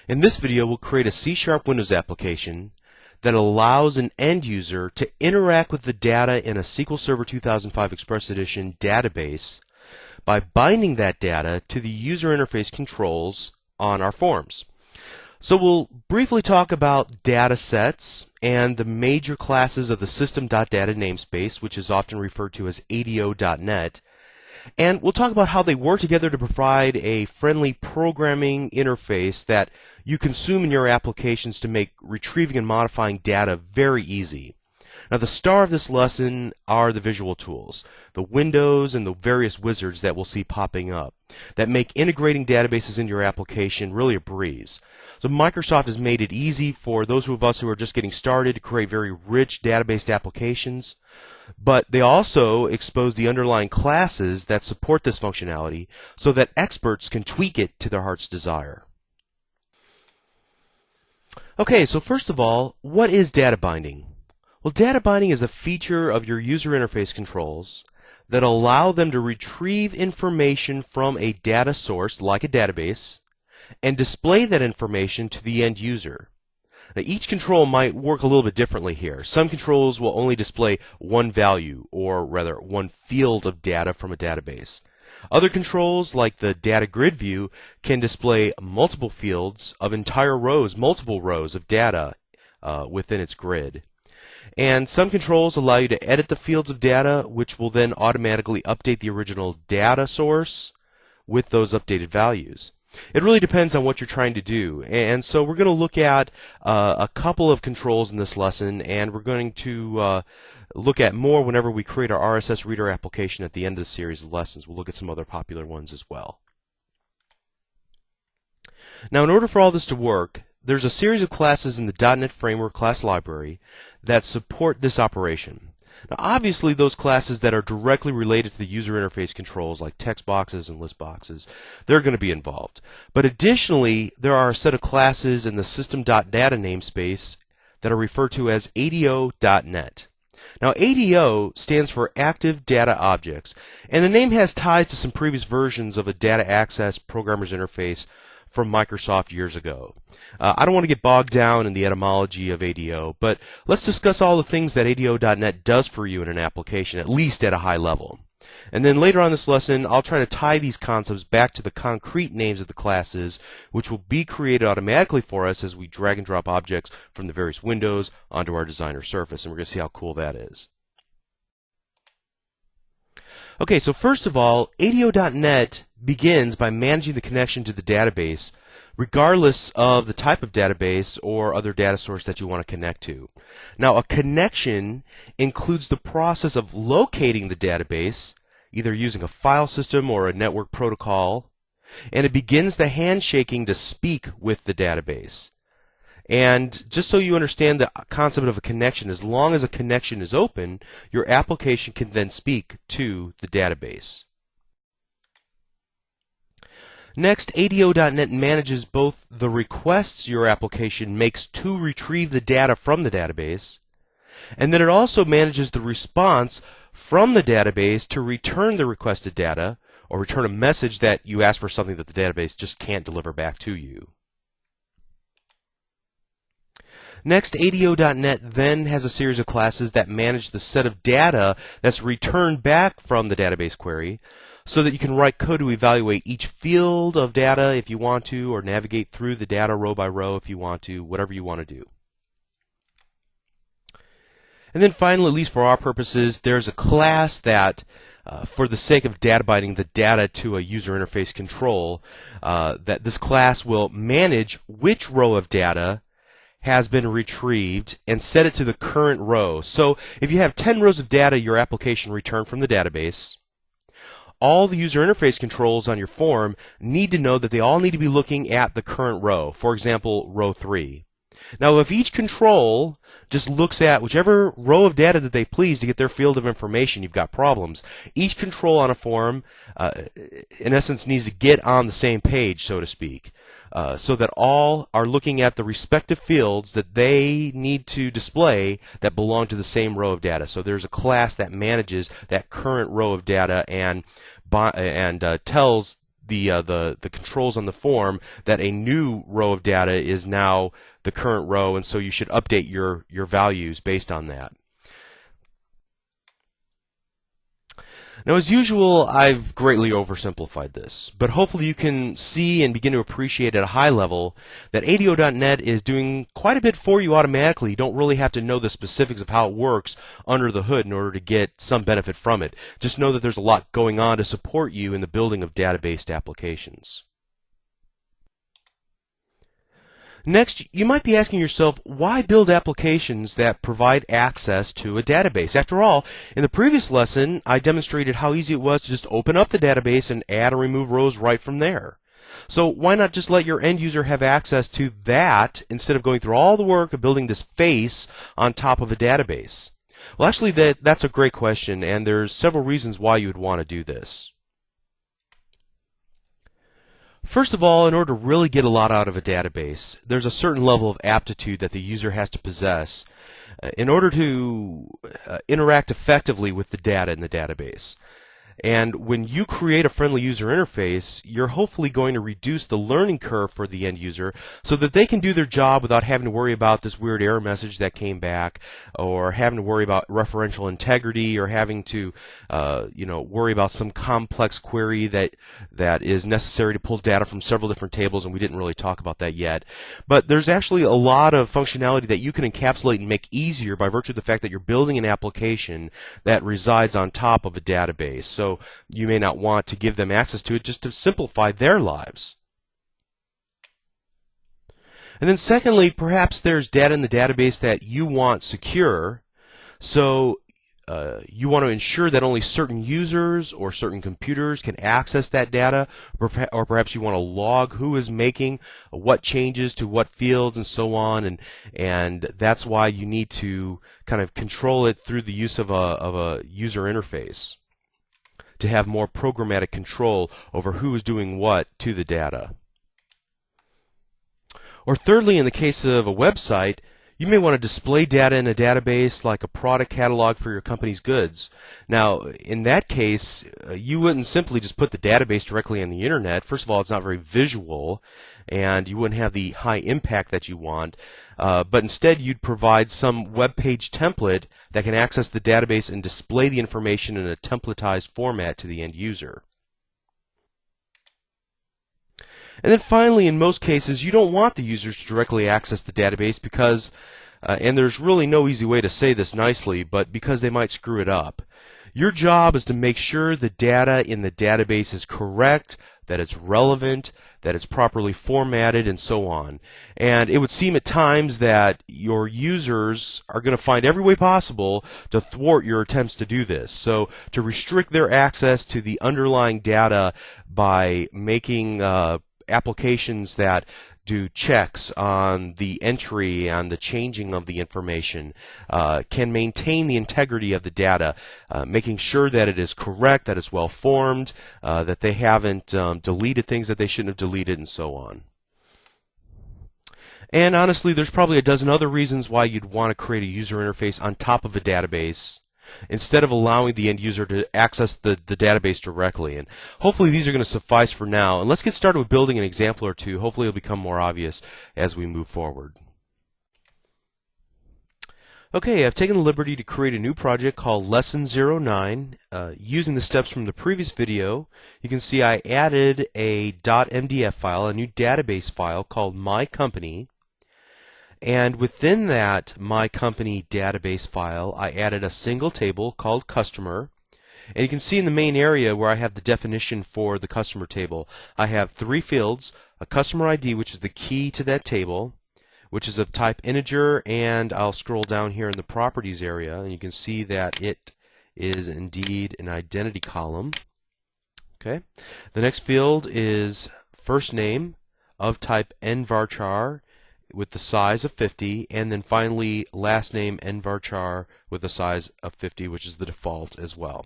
In this video, we'll create a C# Windows application that allows an end user to interact with the data in a SQL Server 2005 Express Edition database by binding that data to the user interface controls on our forms. So we'll briefly talk about data sets and the major classes of the system.data namespace, which is often referred to as ADO.NET. And we'll talk about how they work together to provide a friendly programming interface that you consume in your applications to make retrieving and modifying data very easy. Now, the star of this lesson are the visual tools, the windows and the various wizards that we'll see popping up that make integrating databases into your application really a breeze. So Microsoft has made it easy for those of us who are just getting started to create very rich database applications, but they also expose the underlying classes that support this functionality so that experts can tweak it to their heart's desire. Okay, so first of all, what is data binding? Well, data binding is a feature of your user interface controls that allow them to retrieve information from a data source, like a database, and display that information to the end user. Now, each control might work a little bit differently here. Some controls will only display one value, or rather one field of data from a database. Other controls, like the data grid view, can display multiple fields of entire rows, multiple rows of data within its grid. And some controls allow you to edit the fields of data, which will then automatically update the original data source with those updated values. It really depends on what you're trying to do. And so we're going to look at a couple of controls in this lesson, and we're going to look at more whenever we create our RSS reader application at the end of the series of lessons. We'll look at some other popular ones as well. Now, in order for all this to work, there's a series of classes in the .NET Framework class library that support this operation. Now, obviously, those classes that are directly related to the user interface controls, like text boxes and list boxes, they're going to be involved. But additionally, there are a set of classes in the system.data namespace that are referred to as ADO.NET. Now, ADO stands for Active Data Objects, and the name has ties to some previous versions of a data access programmer's interface from Microsoft years ago. I don't want to get bogged down in the etymology of ADO, but let's discuss all the things that ADO.NET does for you in an application, at least at a high level. And then later on this lesson, I'll try to tie these concepts back to the concrete names of the classes, which will be created automatically for us as we drag and drop objects from the various windows onto our designer surface, and we're going to see how cool that is. Okay, so first of all, ADO.NET begins by managing the connection to the database regardless of the type of database or other data source that you want to connect to. Now, a connection includes the process of locating the database, either using a file system or a network protocol, and it begins the handshaking to speak with the database. And just so you understand the concept of a connection, as long as a connection is open, your application can then speak to the database. Next, ADO.NET manages both the requests your application makes to retrieve the data from the database, and then it also manages the response from the database to return the requested data, or return a message that you asked for something that the database just can't deliver back to you. Next, ADO.NET then has a series of classes that manage the set of data that's returned back from the database query so that you can write code to evaluate each field of data if you want to, or navigate through the data row by row if you want to, whatever you want to do. And then finally, at least for our purposes, there's a class that, for the sake of data binding the data to a user interface control, that this class will manage which row of data has been retrieved and set it to the current row. So if you have 10 rows of data your application returned from the database, all the user interface controls on your form need to know that they all need to be looking at the current row. For example, row 3. Now, if each control just looks at whichever row of data that they please to get their field of information, you've got problems. Each control on a form, in essence, needs to get on the same page, so to speak, so that all are looking at the respective fields that they need to display that belong to the same row of data. So there's a class that manages that current row of data and tells the controls on the form that a new row of data is now the current row, and so you should update your values based on that. Now, as usual, I've greatly oversimplified this, but hopefully you can see and begin to appreciate at a high level that ADO.NET is doing quite a bit for you automatically. You don't really have to know the specifics of how it works under the hood in order to get some benefit from it. Just know that there's a lot going on to support you in the building of database applications. Next, you might be asking yourself, why build applications that provide access to a database? After all, in the previous lesson, I demonstrated how easy it was to just open up the database and add or remove rows right from there. So why not just let your end user have access to that instead of going through all the work of building this face on top of a database? Well, actually, that's a great question, and there's several reasons why you would want to do this. First of all, in order to really get a lot out of a database, there's a certain level of aptitude that the user has to possess in order to interact effectively with the data in the database. And when you create a friendly user interface, you're hopefully going to reduce the learning curve for the end user so that they can do their job without having to worry about this weird error message that came back, or having to worry about referential integrity, or having to worry about some complex query that is necessary to pull data from several different tables, and we didn't really talk about that yet. But there's actually a lot of functionality that you can encapsulate and make easier by virtue of the fact that you're building an application that resides on top of a database. So you may not want to give them access to it just to simplify their lives. And then secondly, perhaps there's data in the database that you want secure, so you want to ensure that only certain users or certain computers can access that data, or perhaps you want to log who is making what changes to what fields and so on, and that's why you need to kind of control it through the use of a user interface to have more programmatic control over who is doing what to the data. Or thirdly, in the case of a website, you may want to display data in a database like a product catalog for your company's goods. Now, in that case, you wouldn't simply just put the database directly on the internet. First of all, it's not very visual, and you wouldn't have the high impact that you want. But instead, you'd provide some web page template that can access the database and display the information in a templatized format to the end user. And then finally, in most cases, you don't want the users to directly access the database because, and there's really no easy way to say this nicely, but because they might screw it up. Your job is to make sure the data in the database is correct, that it's relevant, that it's properly formatted, and so on. And it would seem at times that your users are going to find every way possible to thwart your attempts to do this. So to restrict their access to the underlying data by making applications that do checks on the entry, on the changing of the information, can maintain the integrity of the data, making sure that it is correct, that it's well formed, that they haven't deleted things that they shouldn't have deleted, and so on. And honestly, there's probably a dozen other reasons why you'd want to create a user interface on top of a database instead of allowing the end user to access the database directly. And hopefully these are going to suffice for now. And let's get started with building an example or two. Hopefully it'll become more obvious as we move forward. Okay, I've taken the liberty to create a new project called Lesson 09. Using the steps from the previous video, you can see I added a .mdf file, a new database file called My Company. And within that My Company database file, I added a single table called Customer. And you can see in the main area where I have the definition for the customer table, I have three fields: a customer ID, which is the key to that table, which is of type integer, and I'll scroll down here in the properties area, and you can see that it is indeed an identity column. Okay. The next field is first name of type nvarchar, with the size of 50, and then finally last name nvarchar with the size of 50, which is the default as well.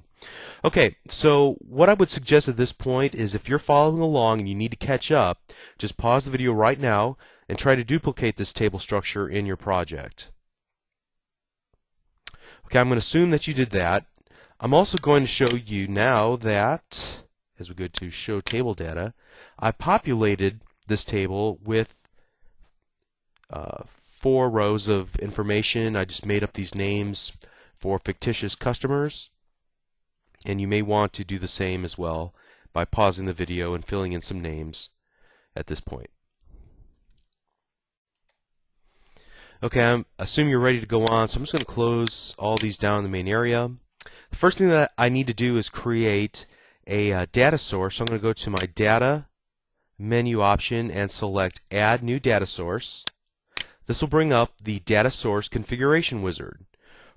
Okay, so what I would suggest at this point is if you're following along and you need to catch up, just pause the video right now and try to duplicate this table structure in your project. Okay, I'm going to assume that you did that. I'm also going to show you now that, as we go to Show Table Data, I populated this table with 4 rows of information. I just made up these names for fictitious customers, and you may want to do the same as well by pausing the video and filling in some names at this point. Okay, I assume you're ready to go on, so I'm just going to close all these down in the main area. The first thing that I need to do is create a data source. So I'm going to go to my Data menu option and select Add New Data Source. This will bring up the Data Source Configuration Wizard.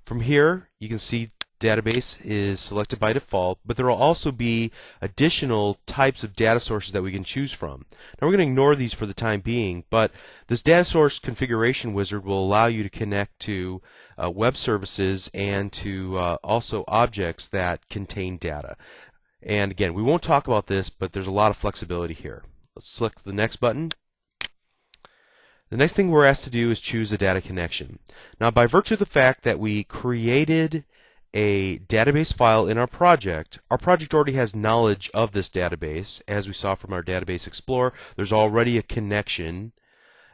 From here, you can see Database is selected by default, but there will also be additional types of data sources that we can choose from. Now we're going to ignore these for the time being, but this Data Source Configuration Wizard will allow you to connect to web services and to also objects that contain data. And again, we won't talk about this, but there's a lot of flexibility here. Let's select the Next button. The next thing we're asked to do is choose a data connection. Now, by virtue of the fact that we created a database file in our project already has knowledge of this database. As we saw from our Database Explorer, there's already a connection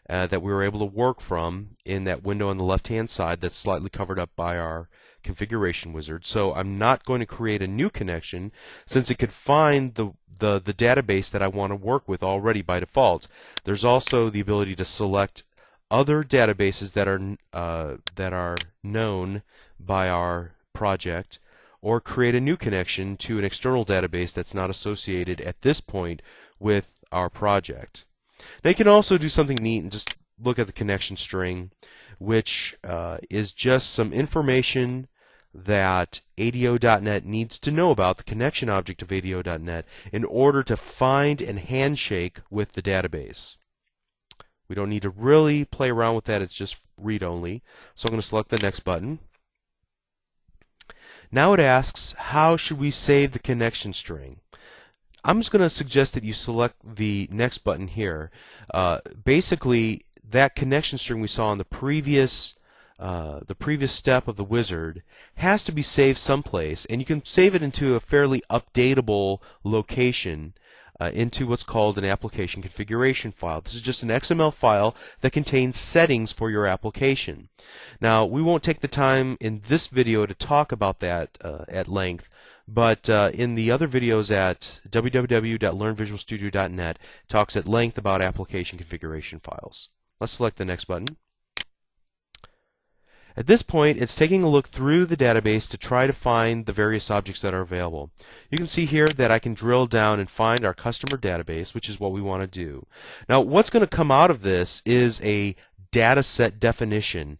that we were able to work from in that window on the left-hand side that's slightly covered up by our configuration wizard. So I'm not going to create a new connection since it could find the database that I want to work with already by default. There's also the ability to select other databases that are known by our project, or create a new connection to an external database that's not associated at this point with our project. Now you can also do something neat and just look at the connection string, which is just some information that ADO.NET needs to know about the connection object of ADO.NET in order to find and handshake with the database. We don't need to really play around with that, it's just read-only. So I'm going to select the Next button. Now it asks, how should we save the connection string? I'm just going to suggest that you select the Next button here. Basically, that connection string we saw in the previous step of the wizard has to be saved someplace, and you can save it into a fairly updatable location into what's called an application configuration file. This is just an XML file that contains settings for your application. Now, we won't take the time in this video to talk about that at length, but in the other videos at www.learnvisualstudio.net talks at length about application configuration files. Let's select the Next button. At this point, it's taking a look through the database to try to find the various objects that are available. You can see here that I can drill down and find our customer database, which is what we want to do. Now, what's going to come out of this is a data set definition,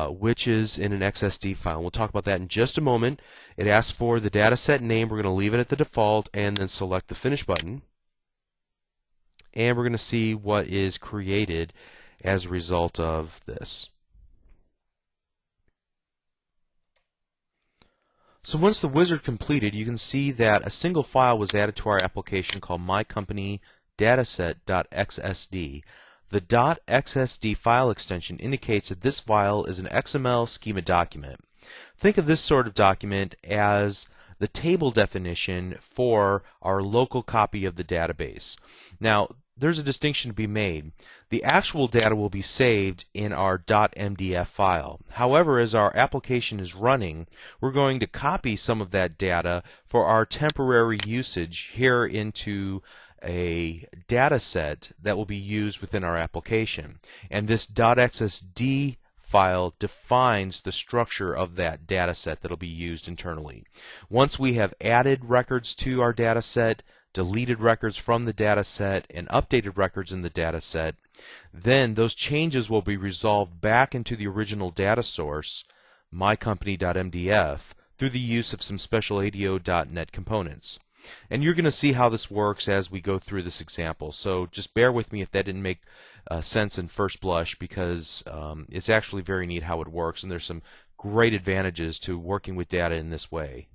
which is in an XSD file. We'll talk about that in just a moment. It asks for the data set name. We're going to leave it at the default and then select the Finish button. And we're going to see what is created as a result of this. So once the wizard completed, you can see that a single file was added to our application called mycompany.dataset.xsd. The .xsd file extension indicates that this file is an XML schema document. Think of this sort of document as the table definition for our local copy of the database. Now, there's a distinction to be made. The actual data will be saved in our .mdf file. However, as our application is running, we're going to copy some of that data for our temporary usage here into a data set that will be used within our application. And this .xsd file defines the structure of that data set that will be used internally. Once we have added records to our data set, deleted records from the data set, and updated records in the data set, then those changes will be resolved back into the original data source, mycompany.mdf, through the use of some special ADO.NET components. And you're going to see how this works as we go through this example. So just bear with me if that didn't make sense in first blush, because it's actually very neat how it works, and there's some great advantages to working with data in this way.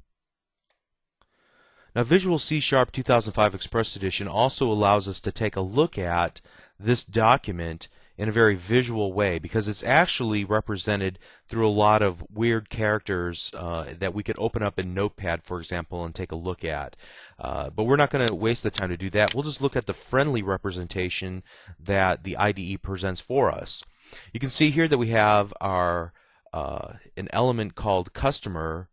Now, Visual C# 2005 Express Edition also allows us to take a look at this document in a very visual way because it's actually represented through a lot of weird characters that we could open up in Notepad, for example, and take a look at. But we're not going to waste the time to do that. We'll just look at the friendly representation that the IDE presents for us. You can see here that we have our an element called customer,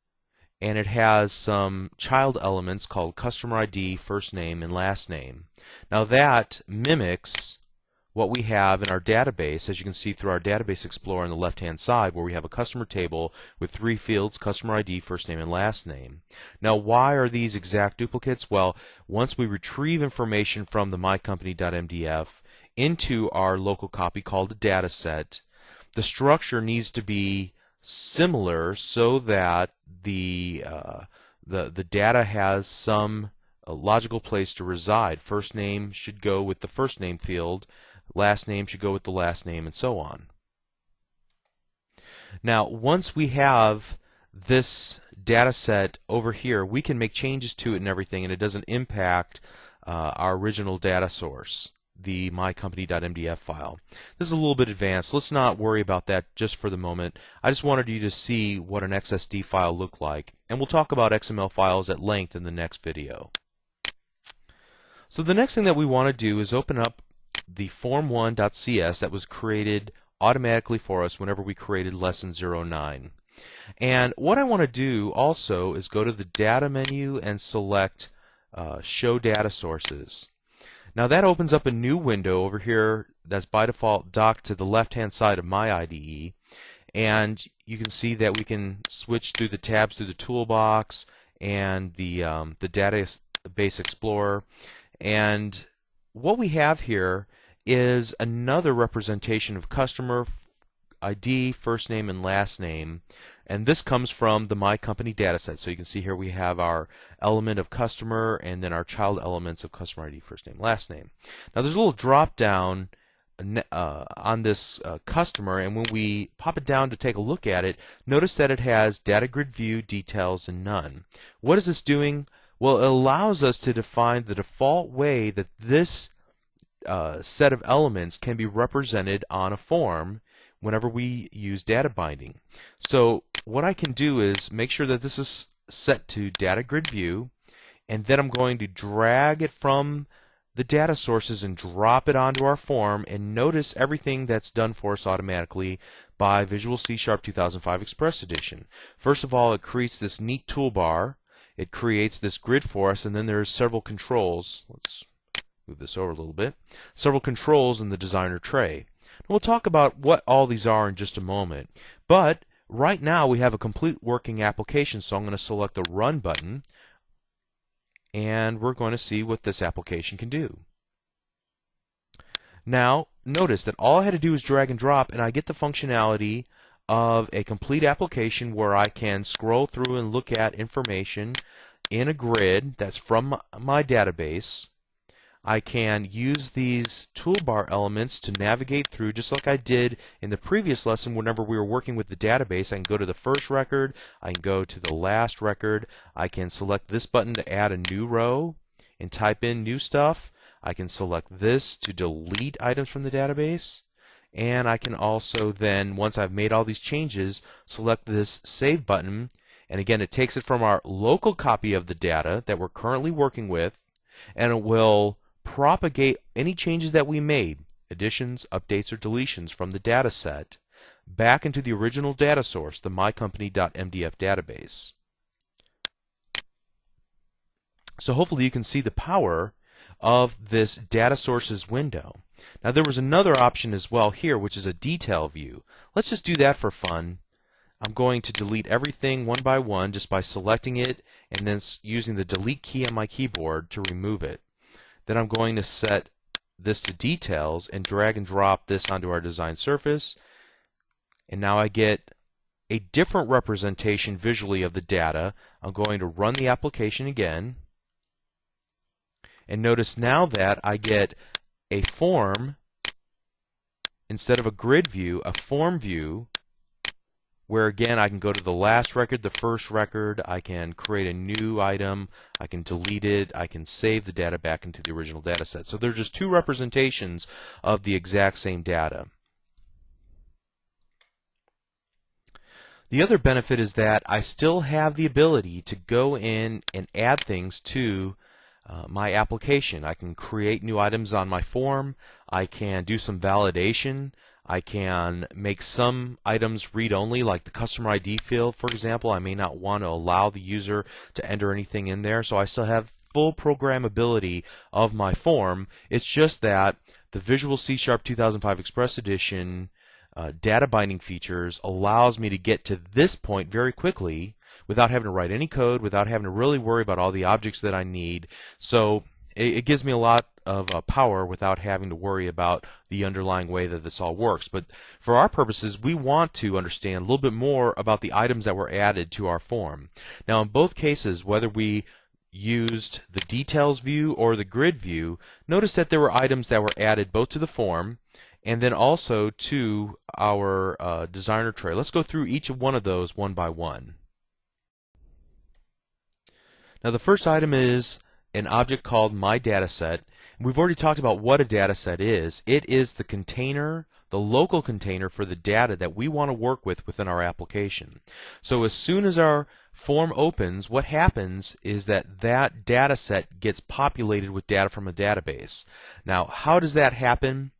and it has some child elements called customer ID, first name, and last name. Now that mimics what we have in our database, as you can see through our Database Explorer on the left-hand side, where we have a customer table with 3 fields, customer ID, first name, and last name. Now, why are these exact duplicates? Well, once we retrieve information from the mycompany.mdf into our local copy called a data set, the structure needs to be similar so that the data has some logical place to reside. First name should go with the first name field, last name should go with the last name, and so on. Now, once we have this data set over here, we can make changes to it and everything, and it doesn't impact our original data source, the mycompany.mdf file. This is a little bit advanced. Let's not worry about that just for the moment. I just wanted you to see what an XSD file looked like, and we'll talk about XML files at length in the next video. So the next thing that we want to do is open up the form1.cs that was created automatically for us whenever we created lesson 09. And what I want to do also is go to the data menu and select show data sources. Now that opens up a new window over here that's by default docked to the left-hand side of my IDE, and you can see that we can switch through the tabs through the toolbox and the Database Explorer. And what we have here is another representation of customer ID, first name, and last name. And this comes from the My Company dataset. So you can see here we have our element of customer and then our child elements of customer ID, first name, last name. Now there's a little drop down on this customer, and when we pop it down to take a look at it, notice that it has data grid view, details, and none. What is this doing? Well, it allows us to define the default way that this set of elements can be represented on a form whenever we use data binding. So what I can do is make sure that this is set to data grid view, and then I'm going to drag it from the data sources and drop it onto our form, and notice everything that's done for us automatically by Visual C# 2005 Express Edition. First of all, it creates this neat toolbar. It creates this grid for us, and then there's several controls. Let's move this over a little bit. Several controls in the designer tray. We'll talk about what all these are in just a moment. But right now we have a complete working application, so I'm going to select the Run button, and we're going to see what this application can do. Now, notice that all I had to do is drag and drop, and I get the functionality of a complete application where I can scroll through and look at information in a grid that's from my database. I can use these toolbar elements to navigate through, just like I did in the previous lesson whenever we were working with the database. I can go to the first record, I can go to the last record, I can select this button to add a new row and type in new stuff. I can select this to delete items from the database, and I can also then, once I've made all these changes, select this Save button, and again it takes it from our local copy of the data that we're currently working with, and it will propagate any changes that we made, additions, updates, or deletions from the data set, back into the original data source, the mycompany.mdf database. So hopefully you can see the power of this data sources window. Now there was another option as well here, which is a detail view. Let's just do that for fun. I'm going to delete everything one by one just by selecting it and then using the delete key on my keyboard to remove it. Then I'm going to set this to details and drag and drop this onto our design surface. And now I get a different representation visually of the data. I'm going to run the application again. And notice now that I get a form, instead of a grid view, a form view, where again I can go to the last record, the first record, I can create a new item, I can delete it, I can save the data back into the original data set. So they're just two representations of the exact same data. The other benefit is that I still have the ability to go in and add things to my application. I can create new items on my form. I can do some validation. I can make some items read-only, like the customer ID field, for example. I may not want to allow the user to enter anything in there, so I still have full programmability of my form. It's just that the Visual C# 2005 Express Edition data binding features allows me to get to this point very quickly without having to write any code, without having to really worry about all the objects that I need. So it gives me a lot of power without having to worry about the underlying way that this all works. But for our purposes, we want to understand a little bit more about the items that were added to our form. Now, in both cases, whether we used the details view or the grid view, notice that there were items that were added both to the form and then also to our designer tray. Let's go through each one of those one by one. Now the first item is an object called MyDataSet. We've already talked about what a dataset is. It is the container, the local container for the data that we want to work with within our application. So as soon as our form opens, what happens is that that dataset gets populated with data from a database. Now, how does that happen?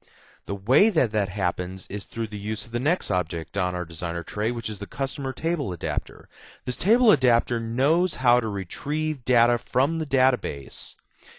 The way that that happens is through the use of the next object on our designer tray, which is the customer table adapter. This table adapter knows how to retrieve data from the database.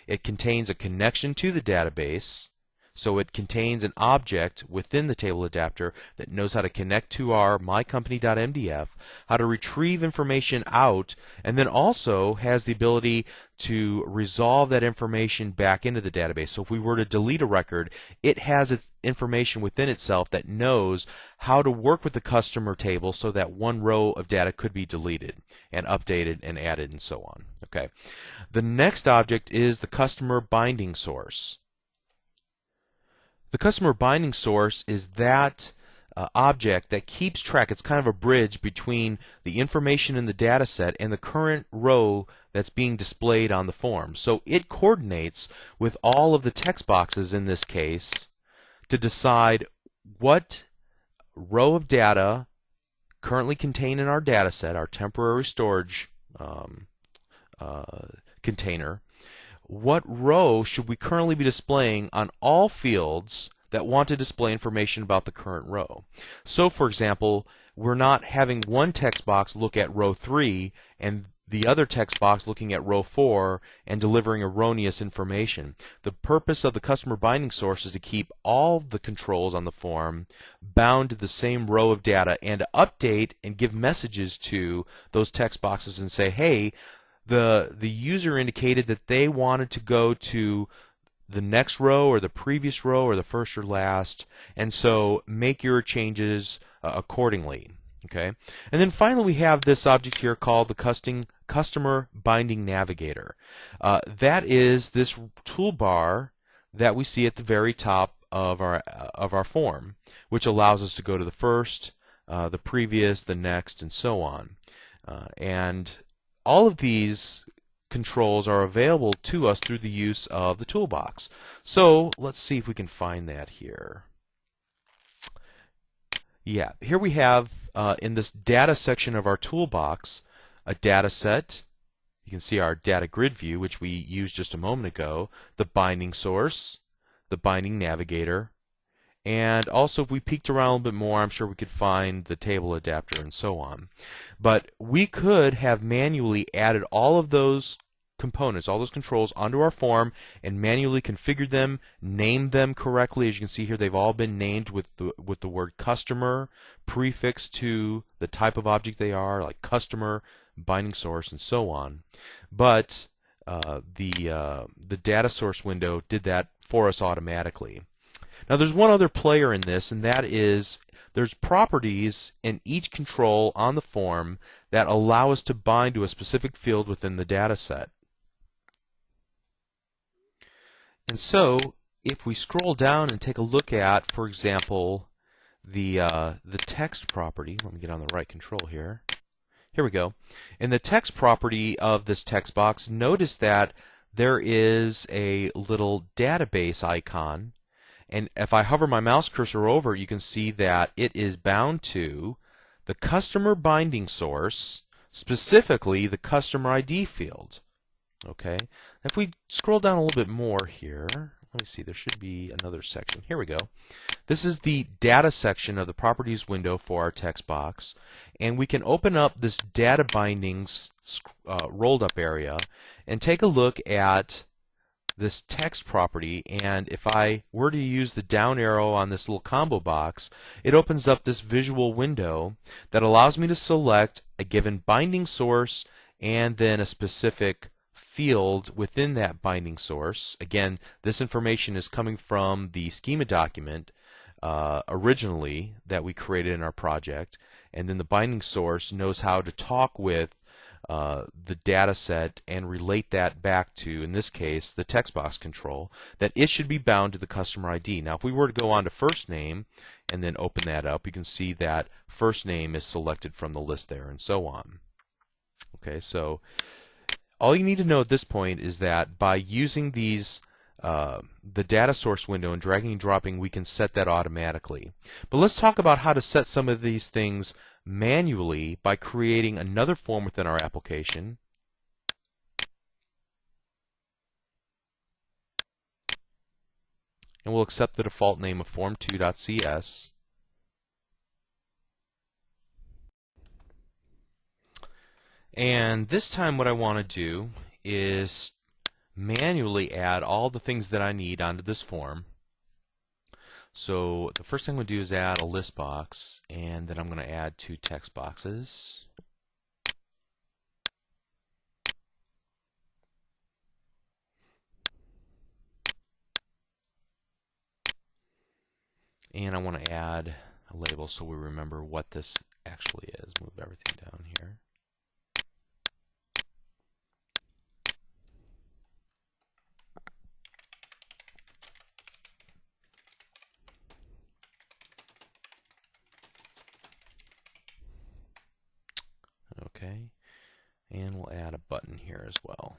It contains a connection to the database, so it contains an object within the table adapter that knows how to connect to our mycompany.mdf, how to retrieve information out, and then also has the ability to resolve that information back into the database. So if we were to delete a record, it has its information within itself that knows how to work with the customer table so that one row of data could be deleted and updated and added and so on. Okay. The next object is the customer binding source. The customer binding source is that object that keeps track. It's kind of a bridge between the information in the data set and the current row that's being displayed on the form. So it coordinates with all of the text boxes in this case to decide what row of data currently contained in our data set, our temporary storage container, what row should we currently be displaying on all fields that want to display information about the current row. So for example, we're not having one text box look at row 3 and the other text box looking at row 4 and delivering erroneous information. The purpose of the customer binding source is to keep all the controls on the form bound to the same row of data and to update and give messages to those text boxes and say, hey, the user indicated that they wanted to go to the next row or the previous row or the first or last, and so make your changes accordingly. Okay, and then finally we have this object here called the customer binding navigator. That is this toolbar that we see at the very top of our form, which allows us to go to the first, the previous, the next, and so on. And all of these controls are available to us through the use of the toolbox. So let's see if we can find that here. Yeah, here we have in this data section of our toolbox a data set. You can see our data grid view, which we used just a moment ago, the binding source, the binding navigator, and also if we peeked around a little bit more, I'm sure we could find the table adapter and so on. But we could have manually added all of those components, all those controls onto our form and manually configured them, named them correctly. As you can see here, they've all been named with the word customer prefixed to the type of object they are, like customer, binding source, and so on. But the data source window did that for us automatically. Now there's one other player in this, and that is there's properties in each control on the form that allow us to bind to a specific field within the data set. And so if we scroll down and take a look at, for example, the text property, let me get on the right control here. Here we go. In the text property of this text box, notice that there is a little database icon. And if I hover my mouse cursor over it, you can see that it is bound to the customer binding source, specifically the customer ID field. Okay, if we scroll down a little bit more here, let me see, there should be another section. Here we go. This is the data section of the properties window for our text box, and we can open up this data bindings rolled up area and take a look at this text property. And if I were to use the down arrow on this little combo box, it opens up this visual window that allows me to select a given binding source and then a specific field within that binding source. Again, this information is coming from the schema document originally that we created in our project, and then the binding source knows how to talk with the data set and relate that back to, in this case, the text box control, that it should be bound to the customer ID. Now, if we were to go on to first name and then open that up, you can see that first name is selected from the list there, and so on. Okay, so all you need to know at this point is that by using these the data source window and dragging and dropping, we can set that automatically. But let's talk about how to set some of these things manually by creating another form within our application. And we'll accept the default name of form2.cs. And this time what I want to do is manually add all the things that I need onto this form. So the first thing I'm going to do is add a list box, and then I'm going to add 2 text boxes. And I want to add a label so we remember what this actually is. Move everything down here. Okay, and we'll add a button here as well.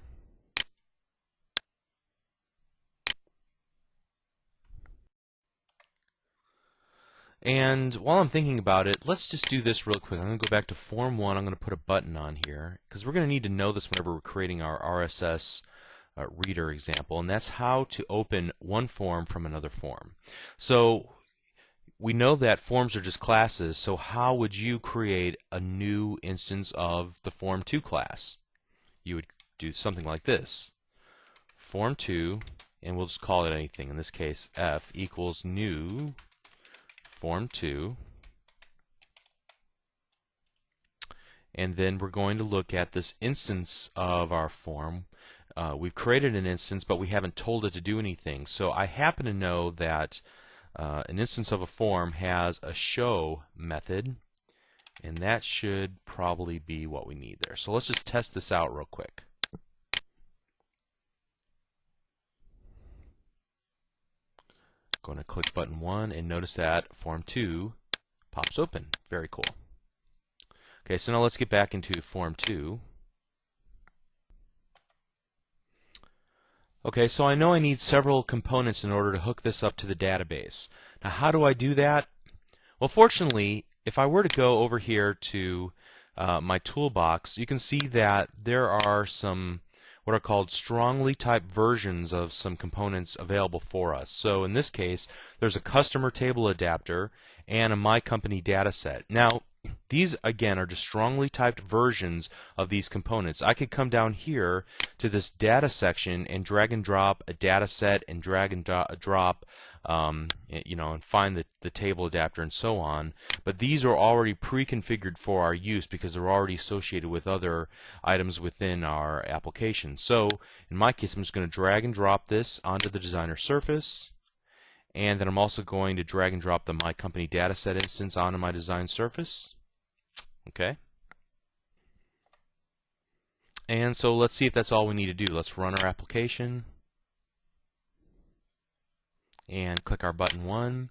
And while I'm thinking about it, let's just do this real quick. I'm going to go back to Form 1. I'm going to put a button on here, because we're going to need to know this whenever we're creating our RSS reader example, and that's how to open one form from another form. So we know that forms are just classes, so how would you create a new instance of the Form2 class? You would do something like this. Form2, and we'll just call it anything. In this case, F equals new Form2. And then we're going to look at this instance of our form. We've created an instance, but we haven't told it to do anything. So I happen to know that an instance of a form has a show method, and that should probably be what we need there. So let's just test this out real quick. Going to click button 1, and notice that Form 2 pops open. Very cool. Okay, so now let's get back into Form 2. Okay, so I know I need several components in order to hook this up to the database. Now, how do I do that? Well, fortunately, if I were to go over here to my toolbox, you can see that there are some what are called strongly typed versions of some components available for us. So in this case, there's a customer table adapter and a My Company dataset. Now, these again are just strongly typed versions of these components. I could come down here to this data section and drag and drop a data set and drag and drop and find the table adapter and so on. But these are already pre-configured for our use because they're already associated with other items within our application. So in my case, I'm just going to drag and drop this onto the designer surface. And then I'm also going to drag and drop the My Company dataset instance onto my design surface. Okay. And so let's see if that's all we need to do. Let's run our application and click our button 1.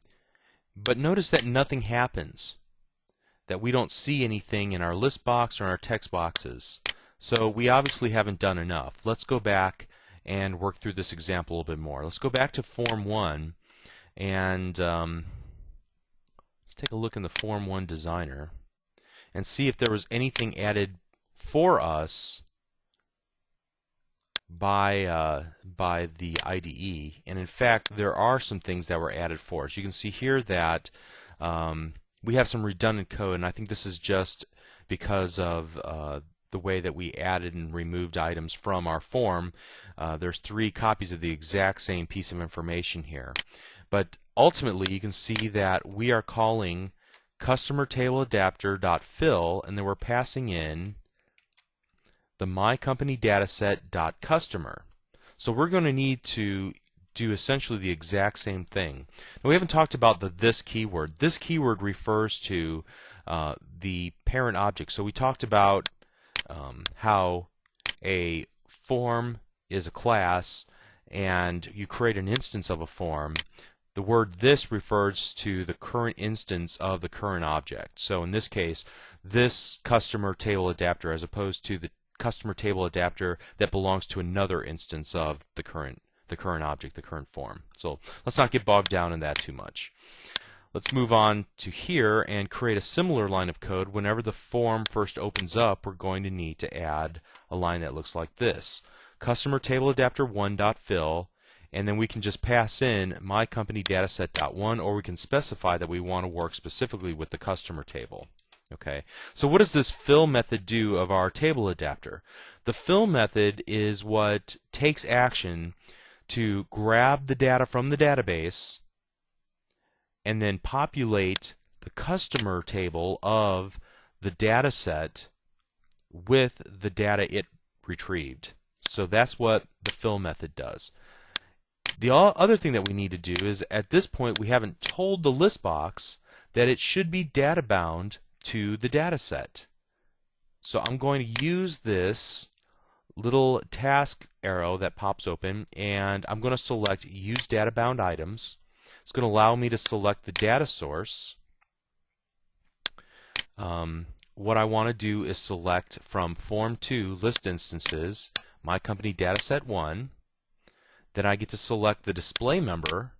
But notice that nothing happens, that we don't see anything in our list box or in our text boxes. So we obviously haven't done enough. Let's go back and work through this example a little bit more. Let's go back to Form 1. And let's take a look in the Form 1 designer. and see if there was anything added for us by the IDE. And in fact, there are some things that were added for us. You can see here that we have some redundant code, and I think this is just because of the way that we added and removed items from our form. There's 3 copies of the exact same piece of information here. But ultimately, you can see that we are calling customer table adapter.fill, and then we're passing in the my company dataset.customer. So we're going to need to do essentially the exact same thing. Now, we haven't talked about the this keyword. This keyword refers to the parent object. So we talked about how a form is a class and you create an instance of a form. The word this refers to the current instance of the current object. So in this case, this customer table adapter as opposed to the customer table adapter that belongs to another instance of the current object, the current form. So let's not get bogged down in that too much. Let's move on to here and create a similar line of code. Whenever the form first opens up, we're going to need to add a line that looks like this. Customer table adapter 1.fill, and then we can just pass in my company dataset.1, or we can specify that we want to work specifically with the customer table. Okay, so what does this fill method do of our table adapter? The fill method is what takes action to grab the data from the database and then populate the customer table of the data set with the data it retrieved. So that's what the fill method does. The other thing that we need to do is at this point we haven't told the list box that it should be data bound to the data set. So I'm going to use this little task arrow that pops open, and I'm going to select use data bound items. It's going to allow me to select the data source. What I want to do is select from form 2 list instances my company dataset 1. Then I get to select the display member,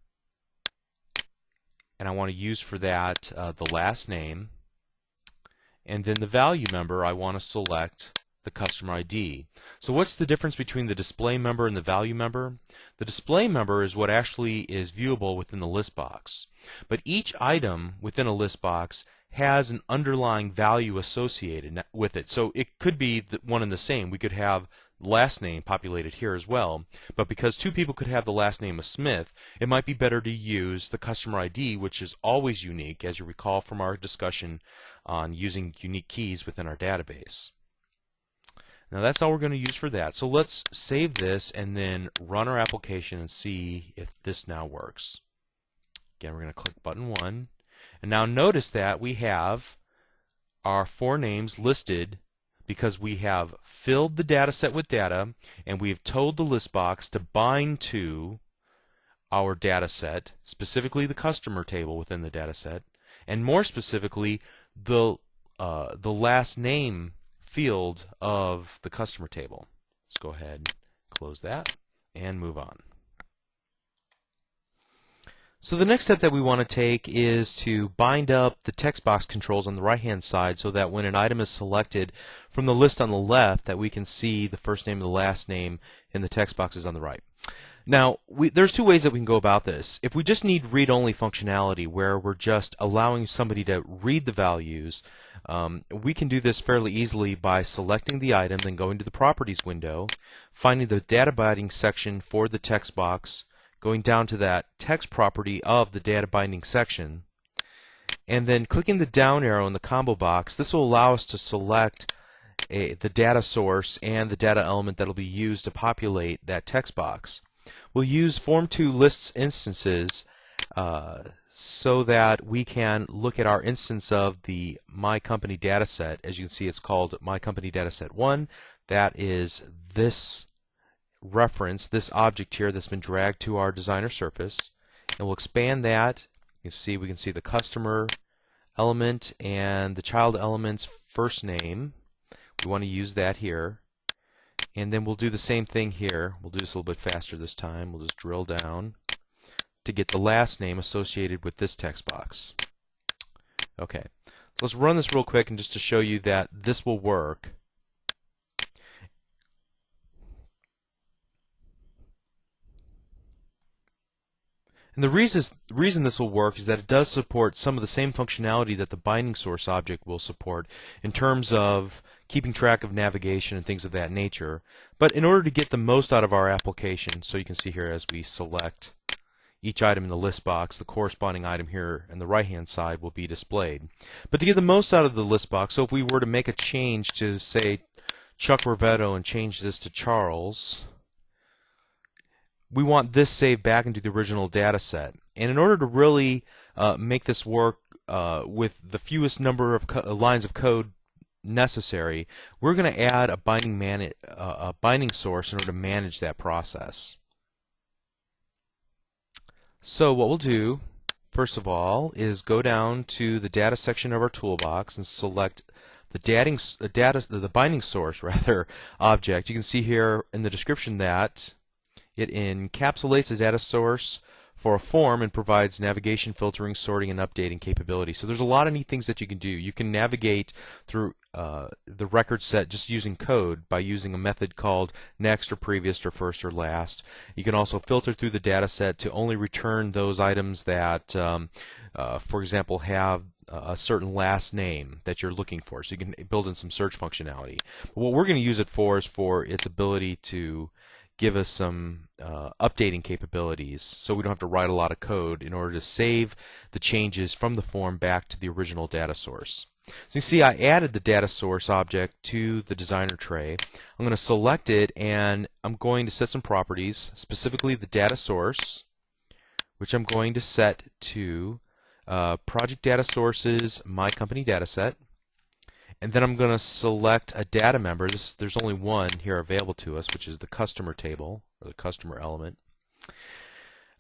and I want to use for that the last name. And then the value member, I want to select the customer ID. So what's the difference between the display member and the value member? The display member is what actually is viewable within the list box. But each item within a list box has an underlying value associated with it. So it could be one and the same. We could have last name populated here as well. But because 2 people could have the last name of Smith, it might be better to use the customer ID, which is always unique, as you recall from our discussion on using unique keys within our database. Now that's all we're going to use for that. So let's save this and then run our application and see if this now works. Again, we're going to click button 1. And now notice that we have our 4 names listed because we have filled the data set with data and we've told the list box to bind to our data set, specifically the customer table within the data set, and more specifically the last name field of the customer table. Let's go ahead and close that and move on. So the next step that we want to take is to bind up the text box controls on the right-hand side so that when an item is selected from the list on the left that we can see the first name and the last name in the text boxes on the right. Now, there's 2 ways that we can go about this. If we just need read-only functionality where we're just allowing somebody to read the values, we can do this fairly easily by selecting the item, then going to the Properties window, finding the data binding section for the text box, going down to that text property of the data binding section, and then clicking the down arrow in the combo box. This will allow us to select the data source and the data element that will be used to populate that text box. We'll use Form 2 lists instances so that we can look at our instance of the My Company dataset. As you can see, it's called My Company Dataset 1. That is this reference, this object here that's been dragged to our designer surface. And we'll expand that. You see, we can see the customer element and the child element's first name. We want to use that here. And then we'll do the same thing here. We'll do this a little bit faster this time. We'll just drill down to get the last name associated with this text box. Okay, Let's run this real quick and just to show you that this will work. And the reason this will work is that it does support some of the same functionality that the binding source object will support in terms of keeping track of navigation and things of that nature. But in order to get the most out of our application, so you can see here as we select each item in the list box, the corresponding item here on the right-hand side will be displayed. But to get the most out of the list box, so if we were to make a change to, say, Chuck Rivetto and change this to Charles, we want this saved back into the original data set. And in order to really make this work with the fewest number of lines of code necessary, we're going to add a binding source in order to manage that process. So what we'll do, first of all, is go down to the data section of our toolbox and select the binding source object. You can see here in the description that it encapsulates the data source for a form and provides navigation, filtering, sorting, and updating capability. So there's a lot of neat things that you can do. You can navigate through the record set just using code by using a method called next or previous or first or last. You can also filter through the data set to only return those items that, for example, have a certain last name that you're looking for. So you can build in some search functionality. But what we're going to use it for is for its ability to give us some updating capabilities, so we don't have to write a lot of code in order to save the changes from the form back to the original data source. So you see I added the data source object to the designer tray. I'm going to select it and I'm going to set some properties, specifically the data source, which I'm going to set to project data sources, my company dataset. And then I'm going to select a data member. There's only one here available to us, which is the customer table, or the customer element.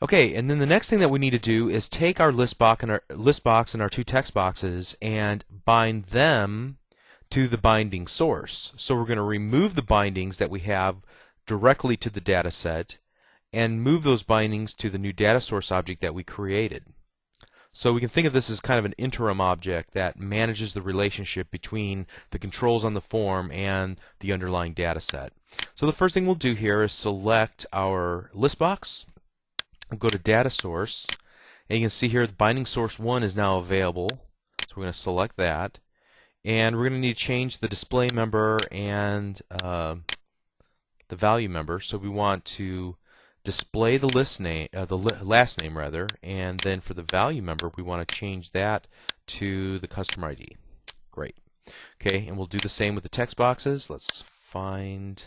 Okay, and then the next thing that we need to do is take our list box and our two text boxes and bind them to the binding source. So we're going to remove the bindings that we have directly to the data set and move those bindings to the new data source object that we created. So we can think of this as kind of an interim object that manages the relationship between the controls on the form and the underlying data set. So the first thing we'll do here is select our list box, go to data source, and you can see here the binding source 1 is now available. So we're going to select that, and we're going to need to change the display member and the value member. So we want to display the last name rather, and then for the value member we want to change that to the customer ID. Great. Okay, and we'll do the same with the text boxes. Let's find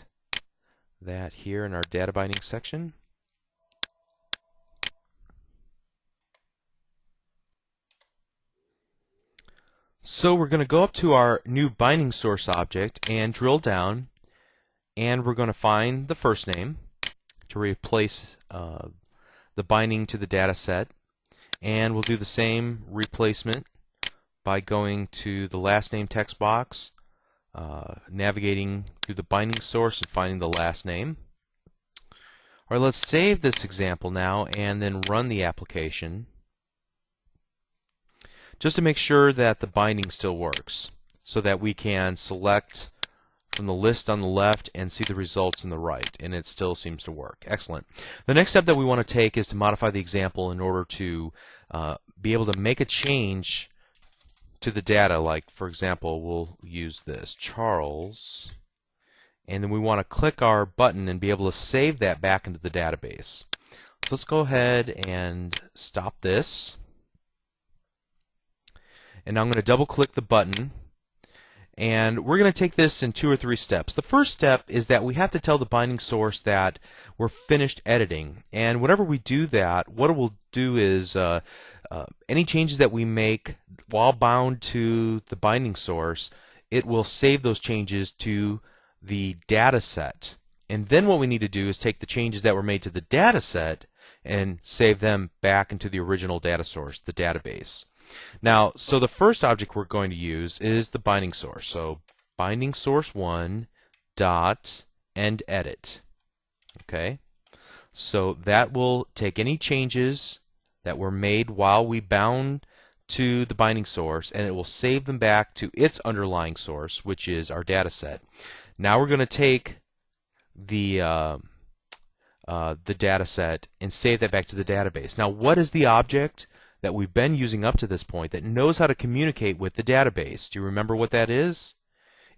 that here in our data binding section. So we're going to go up to our new binding source object and drill down, and we're going to find the first name to replace the binding to the data set, and we'll do the same replacement by going to the last name text box, navigating through the binding source and finding the last name. All right, let's save this example now and then run the application just to make sure that the binding still works, so that we can select from the list on the left and see the results on the right, and it still seems to work. Excellent. The next step that we want to take is to modify the example in order to be able to make a change to the data. Like, for example, we'll use this, Charles, and then we want to click our button and be able to save that back into the database. So let's go ahead and stop this, and now I'm going to double click the button. And we're going to take this in 2 or 3 steps. The first step is that we have to tell the binding source that we're finished editing. And whenever we do that, what it will do is any changes that we make while bound to the binding source, it will save those changes to the data set. And then what we need to do is take the changes that were made to the data set and save them back into the original data source, the database. Now, so the first object we're going to use is the binding source. So binding source 1 dot end edit. Okay, so that will take any changes that were made while we bound to the binding source, and it will save them back to its underlying source, which is our data set. Now we're going to take the data set and save that back to the database. Now, what is the object that we've been using up to this point that knows how to communicate with the database? Do you remember what that is?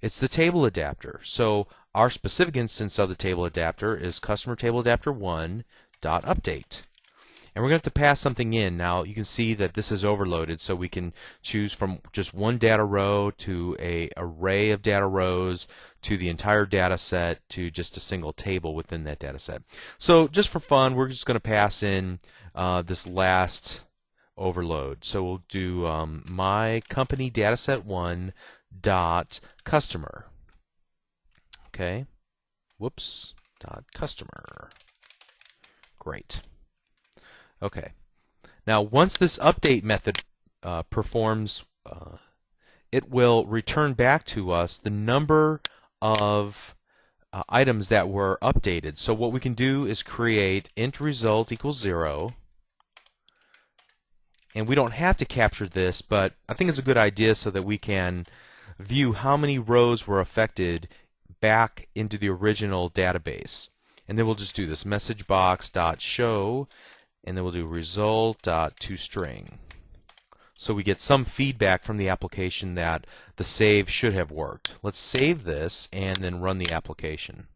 It's the table adapter. So our specific instance of the table adapter is customer table adapter 1.update. And we're going to have to pass something in. Now you can see that this is overloaded, so we can choose from just one data row to an array of data rows to the entire data set to just a single table within that data set. So just for fun, we're just going to pass in this last overload. So we'll do my company dataset 1 dot customer. Okay. Whoops. Dot customer. Great. Okay. Now, once this update method performs, it will return back to us the number of items that were updated. So what we can do is create int result equals 0. And we don't have to capture this, but I think it's a good idea so that we can view how many rows were affected back into the original database. And then we'll just do this message box dot show, and then we'll do result dot toString. So we get some feedback from the application that the save should have worked. Let's save this and then run the application.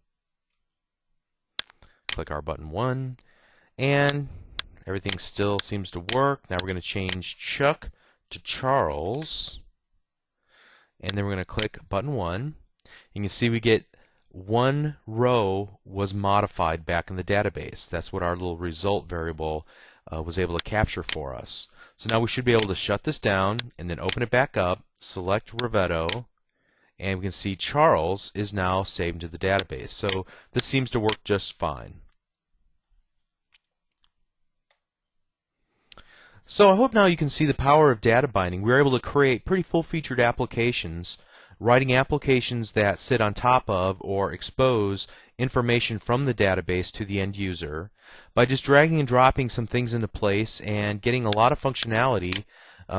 Click our button 1, and everything still seems to work. Now we're going to change Chuck to Charles, and then we're going to click button 1. You can see we get one row was modified back in the database. That's what our little result variable was able to capture for us. So now we should be able to shut this down and then open it back up, select Rivetto, and we can see Charles is now saved into the database. So this seems to work just fine. So I hope now you can see the power of data binding. We were able to create pretty full-featured applications, writing applications that sit on top of or expose information from the database to the end user by just dragging and dropping some things into place and getting a lot of functionality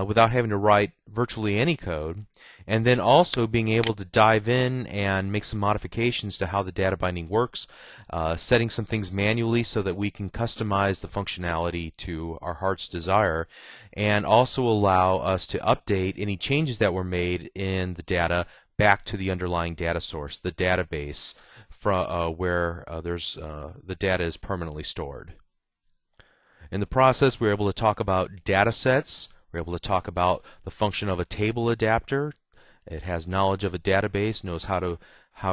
without having to write virtually any code, and then also being able to dive in and make some modifications to how the data binding works, setting some things manually so that we can customize the functionality to our heart's desire, and also allow us to update any changes that were made in the data back to the underlying data source, the database, where the data is permanently stored. In the process, we were able to talk about data sets. We're able to talk about the function of a table adapter. It has knowledge of a database, knows how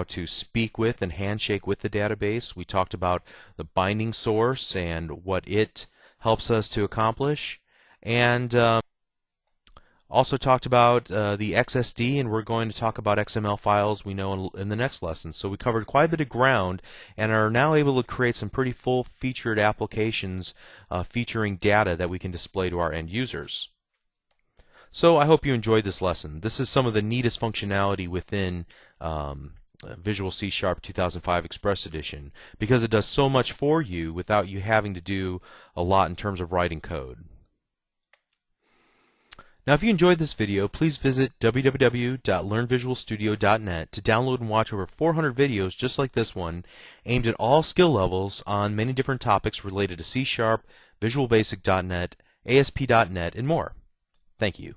to speak with and handshake with the database. We talked about the binding source and what it helps us to accomplish, and also talked about the XSD, and we're going to talk about XML files we know in the next lesson. So we covered quite a bit of ground and are now able to create some pretty full-featured applications featuring data that we can display to our end users. So I hope you enjoyed this lesson. This is some of the neatest functionality within Visual C# 2005 Express Edition because it does so much for you without you having to do a lot in terms of writing code. Now, if you enjoyed this video, please visit www.learnvisualstudio.net to download and watch over 400 videos just like this one, aimed at all skill levels on many different topics related to C#, Visual Basic.net, ASP.NET, and more. Thank you.